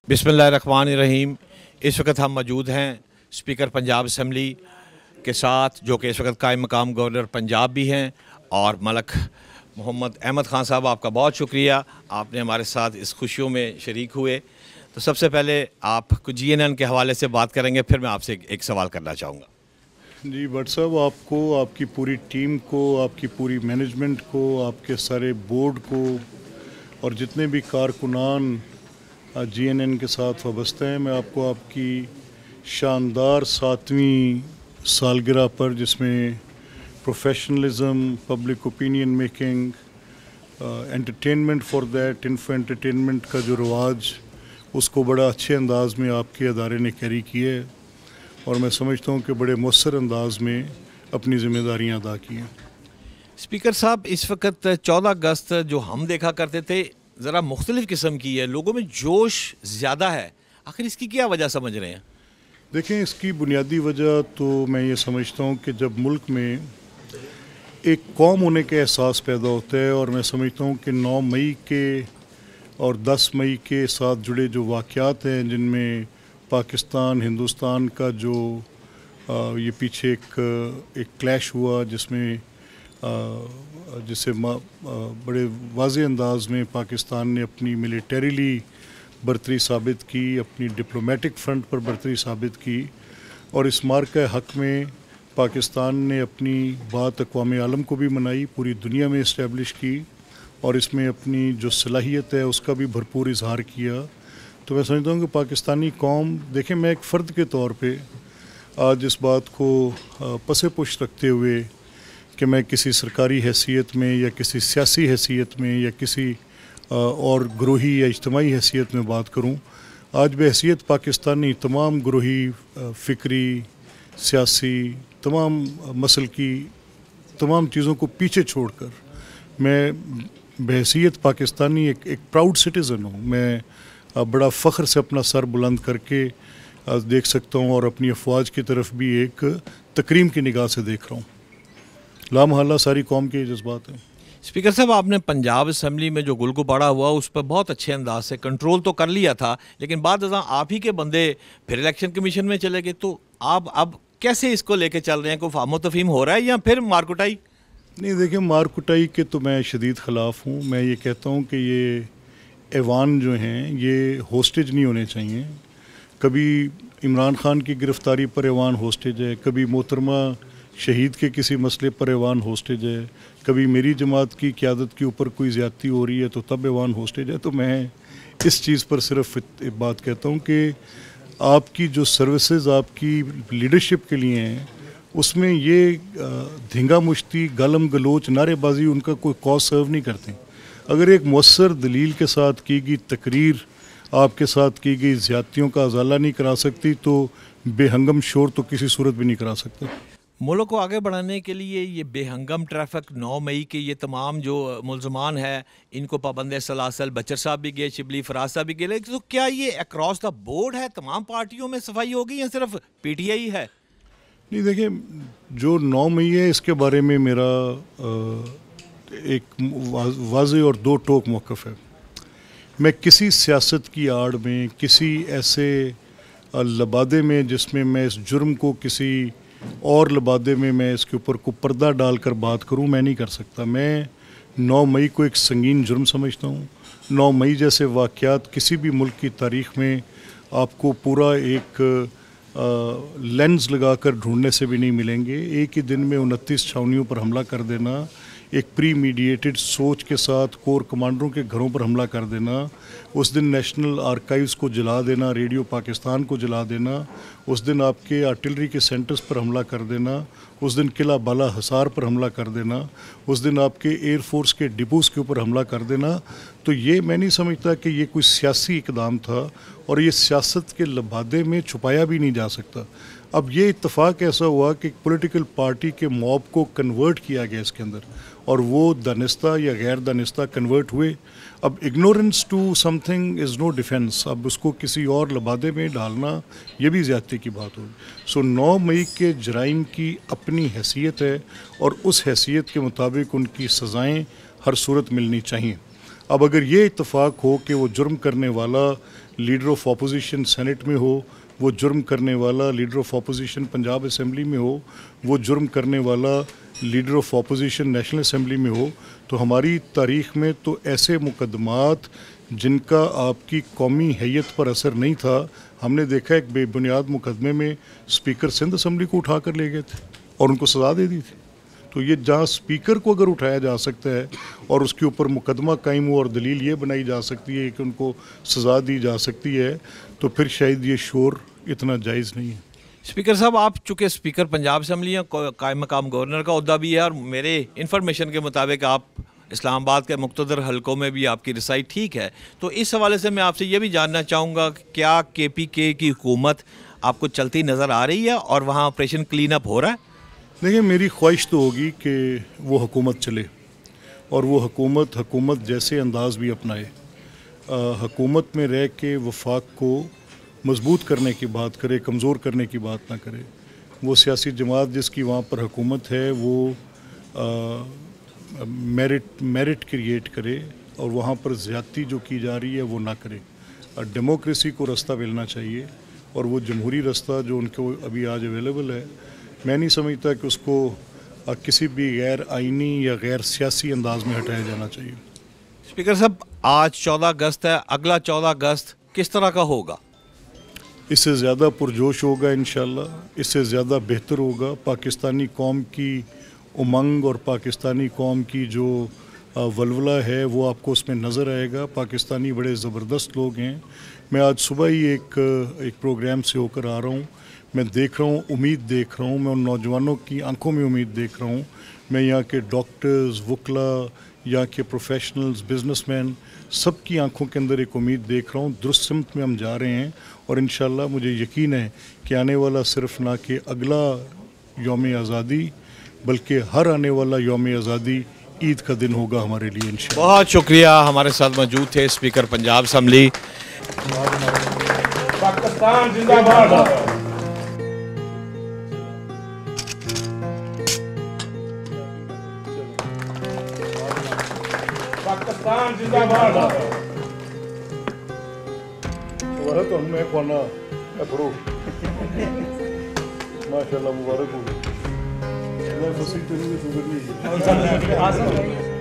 बिस्मिल्लाहिर्रहमानिर्रहीम। इस वक्त हम मौजूद हैं स्पीकर पंजाब असम्बली के साथ, जो कि इस वक्त कायम मकाम गवर्नर पंजाब भी हैं, और मलक मोहम्मद अहमद ख़ान साहब, आपका बहुत शुक्रिया, आपने हमारे साथ इस खुशियों में शरीक हुए। तो सबसे पहले आप कुछ GNN के हवाले से बात करेंगे, फिर मैं आपसे एक सवाल करना चाहूँगा। जी भट्ट साहब, आपको, आपकी पूरी टीम को, आपकी पूरी मैनेजमेंट को, आपके सारे बोर्ड को और जितने भी कारकुनान GNN के साथ वाबस्ते हैं, मैं आपको आपकी शानदार 7वीं सालगिरह पर, जिसमें professionalism, public opinion making, entertainment for that, info entertainment का जो रवाज, उसको बड़ा अच्छे अंदाज में आपके अदारे ने कैरी किया है, और मैं समझता हूँ कि बड़े मौसर अंदाज में अपनी ज़िम्मेदारियाँ अदा की हैं। स्पीकर साहब, इस वक्त 14 अगस्त जो हम देखा करते थे, ज़रा मुख्तलिफ़ किस्म की है, लोगों में जोश ज़्यादा है, आखिर इसकी क्या वजह समझ रहे हैं? देखें, इसकी बुनियादी वजह तो मैं ये समझता हूँ कि जब मुल्क में एक कौम होने का एहसास पैदा होता है, और मैं समझता हूँ कि 9 मई के और 10 मई के साथ जुड़े जो वाक़यात हैं, जिनमें पाकिस्तान हिंदुस्तान का जो ये पीछे एक क्लैश हुआ, जिसमें जिसे बड़े वाज़े अंदाज में पाकिस्तान ने अपनी मिलिटरीली बर्तरी साबित की, अपनी डिप्लोमेटिक फ्रंट पर बर्तरी साबित की, और इस मार्का हक़ में पाकिस्तान ने अपनी बात अक़वाम आलम को भी मनाई, पूरी दुनिया में इस्टेब्लिश की, और इसमें अपनी जो सलाहियत है उसका भी भरपूर इजहार किया। तो मैं समझता हूँ कि पाकिस्तानी कौम, देखें, मैं एक फ़र्द के तौर पे आज इस बात को पसे पुश रखते हुए कि मैं किसी सरकारी हैसियत में या किसी सियासी हैसियत में या किसी और ग्रोही या इज्तिमाई हैसियत में बात करूं, आज बहैसियत पाकिस्तानी तमाम ग्रोही, फ़िक्री, सियासी, तमाम मसल की तमाम चीज़ों को पीछे छोड़कर मैं बहैसियत पाकिस्तानी एक प्राउड सिटीज़न हूँ। मैं बड़ा फ़ख्र से अपना सर बुलंद करके देख सकता हूँ, और अपनी अफवाज की तरफ भी एक तकरीम की निगाह से देख रहा हूँ। लामहल्ला सारी कौम के जज्बात हैं। स्पीकर साहब, आपने पंजाब असम्बली में जो गुलगुबाड़ा हुआ उस पर बहुत अच्छे अंदाज से कंट्रोल तो कर लिया था, लेकिन बाद आप ही के बंदे फिर इलेक्शन कमीशन में चले गए, तो आप अब कैसे इसको लेके चल रहे हैं? कोई फाहमो तफहीम हो रहा है या फिर मारकुटाई? नहीं, देखिए, मारकुटाई के तो मैं शदीद ख़िलाफ़ हूँ। मैं ये कहता हूँ कि ये ऐवान जो हैं, ये होस्टेज नहीं होने चाहिए। कभी इमरान ख़ान की गिरफ़्तारी पर ऐवान होस्टेज है, कभी मोहतरमा शहीद के किसी मसले पर ऐवान होस्टेज है, कभी मेरी जमात की क़यादत के ऊपर कोई ज़्यादती हो रही है तो तब ऐवान होस्टेज है। तो मैं इस चीज़ पर सिर्फ एक बात कहता हूँ कि आपकी जो सर्विसेज आपकी लीडरशिप के लिए हैं, उसमें ये धींगा मुश्ती, गलम गलोच, नारेबाजी उनका कोई कॉज सर्व नहीं करते। अगर एक मौसर दलील के साथ की गई तकरीर आपके साथ की गई ज़्यादतियों का अजाला नहीं करा सकती, तो बेहंगम शोर तो किसी सूरत भी नहीं करा सकते। मुल्क को आगे बढ़ाने के लिए ये बेहंगम ट्रैफिक, 9 मई के ये तमाम जो मुल्ज़मान है, इनको पाबंद सलासल, बचर साहब भी गए, शिबली फराज साहब भी गए, तो क्या ये अक्रॉस द बोर्ड है, तमाम पार्टियों में सफाई होगी या सिर्फ PTI है? नहीं, देखिए, जो 9 मई है, इसके बारे में मेरा एक वाज़े और दो टोक मौक़िफ़ है। मैं किसी सियासत की आड़ में, किसी ऐसे लबादे में जिसमें मैं इस जुर्म को किसी और लबादे में मैं इसके ऊपर को पर्दा डालकर बात करूं, मैं नहीं कर सकता। मैं 9 मई को एक संगीन जुर्म समझता हूं। 9 मई जैसे वाक़यात किसी भी मुल्क की तारीख़ में आपको पूरा एक लेंस लगाकर ढूंढने से भी नहीं मिलेंगे। एक ही दिन में 29 छावनियों पर हमला कर देना, एक प्री मीडिएटेड सोच के साथ कोर कमांडरों के घरों पर हमला कर देना, उस दिन नेशनल आर्काइव्स को जला देना, रेडियो पाकिस्तान को जला देना, उस दिन आपके आर्टिलरी के सेंटर्स पर हमला कर देना, उस दिन किला बाला हसार पर हमला कर देना, उस दिन आपके एयरफोर्स के डिपोज़ के ऊपर हमला कर देना, तो ये मैं नहीं समझता कि ये कोई सियासी इक़दाम था, और ये सियासत के लबादे में छुपाया भी नहीं जा सकता। अब ये इत्तफ़ाक़ ऐसा हुआ कि पॉलिटिकल पार्टी के मॉब को कन्वर्ट किया गया इसके अंदर, और वो दानिस्ता या गैर दानिस्ता कन्वर्ट हुए। अब ignorance to something is no defence. अब उसको किसी और लबादे में डालना ये भी ज़्यादती की बात होगी। सो 9 मई के जराइम की अपनी हैसियत है, और उस हैसियत के मुताबिक उनकी सज़ाएँ ہر صورت ملنی چاہیے. اب اگر یہ اتفاق ہو کہ وہ جرم کرنے والا لیڈر آف اپوزیشن سینٹ میں ہو, وہ جرم کرنے والا leader of opposition Punjab assembly میں ہو, وہ جرم کرنے والا leader of opposition national assembly میں ہو, تو ہماری تاریخ میں تو ایسے مقدمات جن کا آپ کی قومی حیت پر اثر نہیں تھا, ہم نے دیکھا ایک بے بنیاد مقدمے میں اسپیکر سندھ اسمبلی کو اٹھا کر لے گئے تھے اور ان کو سزا دے دی تھی. تو یہ جہاں اسپیکر کو اگر اٹھایا جا سکتا ہے اور اس کے اوپر مقدمہ قائم ہو اور دلیل یہ بنائی جا سکتی ہے کہ ان کو سزا دی جا سکتی ہے, تو پھر شاید یہ شور اتنا جائز نہیں ہے. اسپیکر صاحب, آپ چونکہ اسپیکر پنجاب اسمبلی ہیں, قائم مقام گورنر کا عہدہ بھی ہے, اور میرے انفارمیشن کے مطابق آپ اسلام آباد کے مقتدر حلقوں میں بھی آپ کی رسائی ٹھیک ہے. تو اس حوالے سے میں آپ سے یہ بھی جاننا چاہوں گا کہ کیا کے پی کے کی حکومت آپ کو چلتی نظر آ رہی ہے اور وہاں آپریشن کلین اپ ہو رہا ہے؟ دیکھیں, میری خواہش تو ہوگی کہ وہ حکومت چلے اور وہ حکومت جیسے انداز بھی اپنائے. حکومت میں رہ کے وفاق کو مضبوط کرنے کی بات کرے, کمزور کرنے کی بات نہ کرے. وہ سیاسی جماعت جس کی وہاں پر حکومت ہے وہ میرٹ کریٹ کرے اور وہاں پر زیادتی جو کی جا رہی ہے وہ نہ کرے. ڈیموکریسی کو رستہ ملنا چاہیے اور وہ جمہوری رستہ جو ان کو ابھی آج اویلیبل ہے, میں نہیں سمجھتا کہ اس کو کسی بھی غیر آئینی یا غیر سیاسی انداز میں ہٹایا جانا چاہیے. اسپیکر صاحب, آج 14 اگست ہے, اگلا 14 اگست کس طرح کا ہوگا؟ اس سے زیادہ پرجوش ہوگا انشاءاللہ, اس سے زیادہ بہتر ہوگا. پاکستانی قوم کی امنگ اور پاکستانی قوم کی جو ولولہ ہے وہ آپ کو اس میں نظر آئے گا. پاکستانی بڑے زبردست لوگ ہیں. میں آج صبح ہی ایک پروگرام سے ہو کر آ رہا ہوں. میں دیکھ رہا ہوں, امید دیکھ رہا ہوں, میں ان نوجوانوں کی آنکھوں میں امید دیکھ رہا ہوں. میں یہاں کے ڈاکٹرز, وکلا, یہاں کے پروفیشنلز, بزنس مین, سب کی آنکھوں کے اندر ایک امید دیکھ رہا ہوں. درست سمت میں ہم جا رہے ہیں اور انشاءاللہ مجھے یقین ہے کہ آنے والا صرف نہ کہ اگلا یوم آزادی بلکہ ہر آنے والا یوم آزادی عید کا دن ہوگا ہمارے لیے انشاءاللہ. بہت شکریہ. ہمارے ساتھ موجود تھے اسپیکر پنجاب اسمبلی. پاکستان زندہ باد. پاکستان زندہ باد. مبارک ہو, میں کھانا پڑھو ماشاء اللہ, مبارک ہو. میں فصیح تو نہیں, شوگر نہیں ہے.